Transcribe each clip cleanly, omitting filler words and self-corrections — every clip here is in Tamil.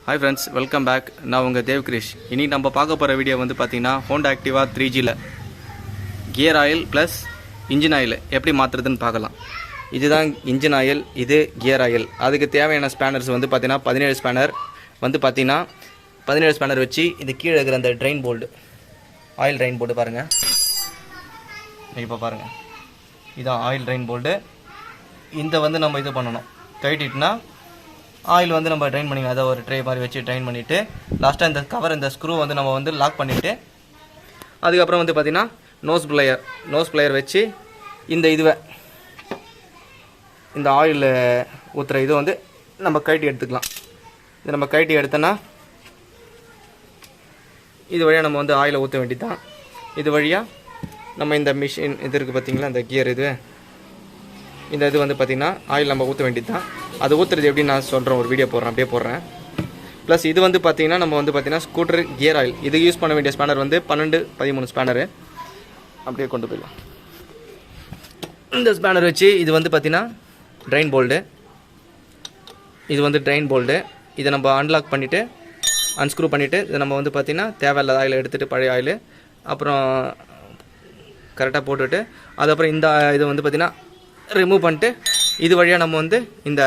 Hi friends, welcome back. நான் உங்கள் தேவ் கிரிஷ். இனி நம்ம பார்க்க போகிற வீடியோ வந்து பார்த்தீங்கன்னா ஹோண்டா ஆக்டிவா 3Gல gear oil plus engine oil எப்படி மாற்றுறதுன்னு பார்க்கலாம். இதுதான் இன்ஜின் ஆயில், இது கியர் ஆயில். அதுக்கு தேவையான ஸ்பேனர்ஸ் வந்து பார்த்தீங்கன்னா 17 ஸ்பேனர் வந்து பார்த்தீங்கன்னா 17 ஸ்பேனர் வச்சு இது கீழே இருக்கிற அந்த drain bolt, oil drain bolt பாருங்கள். இப்போ பாருங்கள், இதான் ஆயில் ட்ரெயின் போல்டு. இந்த வந்து நம்ம இது பண்ணணும், கட்டிட்டுனா ஆயில் வந்து நம்ம ட்ரைன் பண்ணிக்கலாம். அதை ஒரு ட்ரே மாதிரி வச்சு ட்ரைன் பண்ணிவிட்டு லாஸ்ட்டாக இந்த கவர், இந்த ஸ்க்ரூ வந்து நம்ம வந்து லாக் பண்ணிவிட்டு அதுக்கப்புறம் வந்து பார்த்திங்கன்னா நோஸ் ப்ளையர் வச்சு இந்த ஆயில் ஊற்றுற இது வந்து நம்ம கட்டி எடுத்துக்கலாம். இது நம்ம கட்டி எடுத்தோன்னா இது வழியாக நம்ம வந்து ஆயிலை ஊற்ற வேண்டியது தான். இது வழியாக நம்ம இந்த மிஷின் இது இருக்குது பார்த்திங்களா, இந்த கியர் இந்த இது வந்து பார்த்திங்கன்னா ஆயில் நம்ம ஊற்ற வேண்டியது தான். அது ஊற்றுறது எப்படி நான் சொல்கிறேன், ஒரு வீடியோ போடுறேன், அப்படியே போடுறேன். ப்ளஸ் இது வந்து பார்த்திங்கன்னா நம்ம வந்து பார்த்திங்கன்னா ஸ்கூட்டர் கியர் ஆயில், இது யூஸ் பண்ண வேண்டிய ஸ்பேனர் வந்து 12-13 ஸ்பேனரு அப்படியே கொண்டு போயிடலாம். இந்த ஸ்பேனர் வச்சு இது வந்து பார்த்திங்கன்னா ட்ரெயின் போல்டு, இது வந்து ட்ரெயின் போல்டு. இதை நம்ம அன்லாக் பண்ணிவிட்டு அன்ஸ்க்ரூ பண்ணிவிட்டு இதை நம்ம வந்து பார்த்திங்கன்னா தேவையில்லாத ஆயில் எடுத்துகிட்டு, பழைய ஆயில் அப்புறம் கரெக்டாக போட்டுவிட்டு அதுக்கப்புறம் இந்த இது வந்து பார்த்திங்கன்னா ரிமூவ் பண்ணிட்டு இது வழியாக நம்ம வந்து இந்த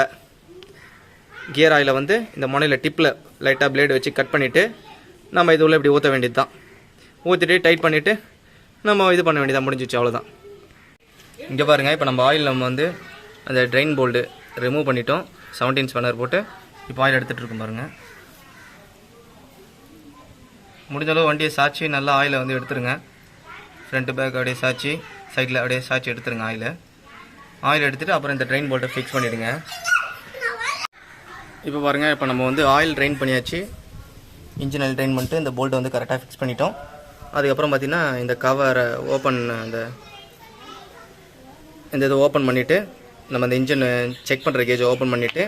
கியர் ஆயிலை வந்து இந்த முனையில் டிப்பில் லைட்டாக பிளேடு வச்சு கட் பண்ணிவிட்டு நம்ம இது உள்ள இப்படி ஊற்ற வேண்டியது தான். ஊற்றிட்டு டைட் பண்ணிவிட்டு நம்ம இது பண்ண வேண்டியதாக முடிஞ்சிச்சு, அவ்வளோதான். இங்கே பாருங்கள், இப்போ நம்ம ஆயில் நம்ம வந்து அந்த ட்ரெயின் போல்டு ரிமூவ் பண்ணிட்டோம். 17 ஸ்பேனர் போட்டு இப்போ ஆயில் எடுத்துகிட்டு இருக்கோம் பாருங்கள். முடிஞ்சளவு வண்டியை சாய்ச்சி நல்லா ஆயிலை வந்து எடுத்துருங்க. ஃப்ரண்ட்டு பேக் அப்படியே சாய்ச்சி, சைடில் அப்படியே சாய்ச்சி எடுத்துருங்க ஆயில் எடுத்துகிட்டு அப்புறம் இந்த ட்ரெயின் போல்ட்டை ஃபிக்ஸ் பண்ணிவிடுங்க. இப்போ பாருங்கள், இப்போ நம்ம வந்து ஆயில் ட்ரெயின் பண்ணியாச்சு. இன்ஜின் ஆயில் ட்ரெயின் பண்ணிட்டு இந்த போல்ட்டை வந்து கரெக்டாக ஃபிக்ஸ் பண்ணிட்டோம். அதுக்கப்புறம் பார்த்திங்கன்னா இந்த கவரை ஓப்பன், இந்த இதை ஓப்பன் பண்ணிவிட்டு நம்ம இந்த இன்ஜின் செக் பண்ணுற கேஜை ஓப்பன் பண்ணிவிட்டு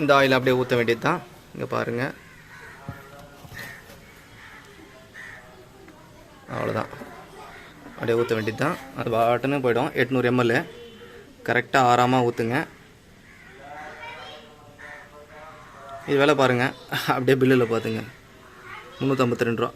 இந்த ஆயில் அப்படியே ஊற்ற வேண்டியது தான். இங்கே பாருங்கள், அவ்வளோதான், அப்படியே ஊற்ற வேண்டியது தான். அது பாட்டுன்னு போய்டும். 800 ml கரெக்டாக ஆறாமல் ஊற்றுங்க. இது வேலை பாருங்கள், அப்படியே பில்லில் பார்த்துங்க, 352 ரூபா.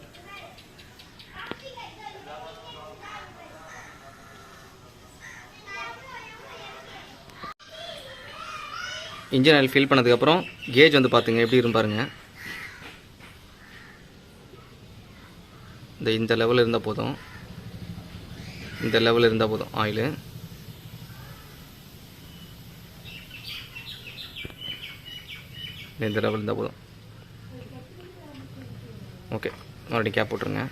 இன்ஜின் ஆயில் ஃபில் பண்ணதுக்கப்புறம் கேஜ் வந்து பார்த்துங்க எப்படி இருக்கும் பாருங்கள். இந்த லெவலில் இருந்தால் போதும், இந்த லெவலில் இருந்தால் போதும் ஆயிலு. இந்த லெவல் இருந்தால் போதும். ஓகே, மறுபடியும் கேப் போட்டுருங்க.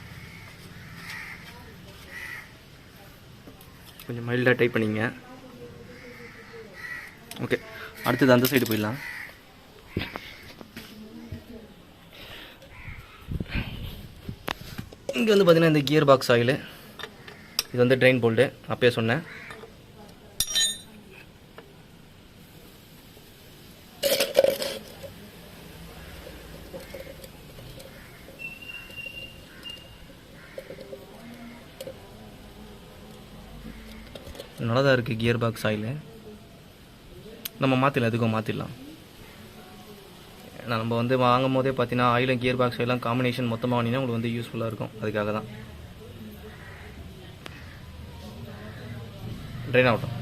கொஞ்சம் மைல்டாக டைப் பண்ணிங்க. ஓகே, அடுத்தது அந்த சைடு போயிடலாம். இங்கே வந்து பார்த்திங்கன்னா இந்த கியர் பாக்ஸ் ஆயில், இது வந்து ட்ரெயின் போல்டு, அப்பயே சொன்னேன். நல்லா தான் இருக்குது கியர் பாக்ஸ் ஆயில். நம்ம மாற்றிடலாம், எதுக்கும் மாற்றிடலாம். நம்ம வந்து வாங்கும் போதே பார்த்தீங்கன்னா ஆயிலும் கியர் பாக்ஸ் எல்லாம் காம்பினேஷன் மொத்தமாக வாங்கினா உங்களுக்கு வந்து யூஸ்ஃபுல்லாக இருக்கும். அதுக்காக தான் ட்ரெயின் ஆகட்டும்.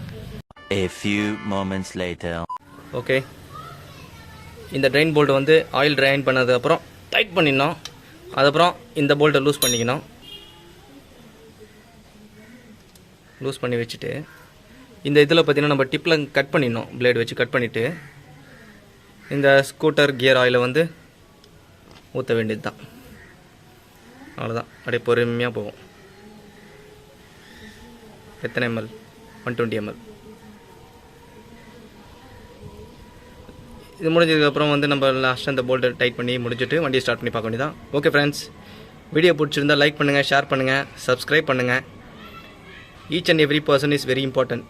A few moments later. Okay, இந்த ட்ரெயின் போல்ட் வந்து ஆயில் ட்ரைன் பண்ணதுக்கப்புறம் டைட் பண்ணிடணும். அதுக்கப்புறம் இந்த போல்ட்டை லூஸ் பண்ணிக்கணும். லூஸ் பண்ணி வச்சுட்டு இந்த இதில் பார்த்திங்கன்னா நம்ம டிப்பில் கட் பண்ணிடணும், பிளேடு வச்சு கட் பண்ணிவிட்டு இந்த ஸ்கூட்டர் கியர் ஆயிலை வந்து ஊற்ற வேண்டியது தான். அவ்வளோதான், அப்படியே பொறுமையாக போகும். எத்தனை ml? 120 ml. இது முடிஞ்சதுக்கப்புறம் வந்து நம்ம லாஸ்ட்டாக இந்த போல்ட்டை டைட் பண்ணி முடிச்சுட்டு வண்டியை ஸ்டார்ட் பண்ணி பார்க்க வேண்டியதான். ஓகே ஃப்ரெண்ட்ஸ், வீடியோ பிடிச்சிருந்தால் லைக் பண்ணுங்கள், ஷேர் பண்ணுங்கள், சப்ஸ்கிரைப் பண்ணுங்கள். Each and every person is very important.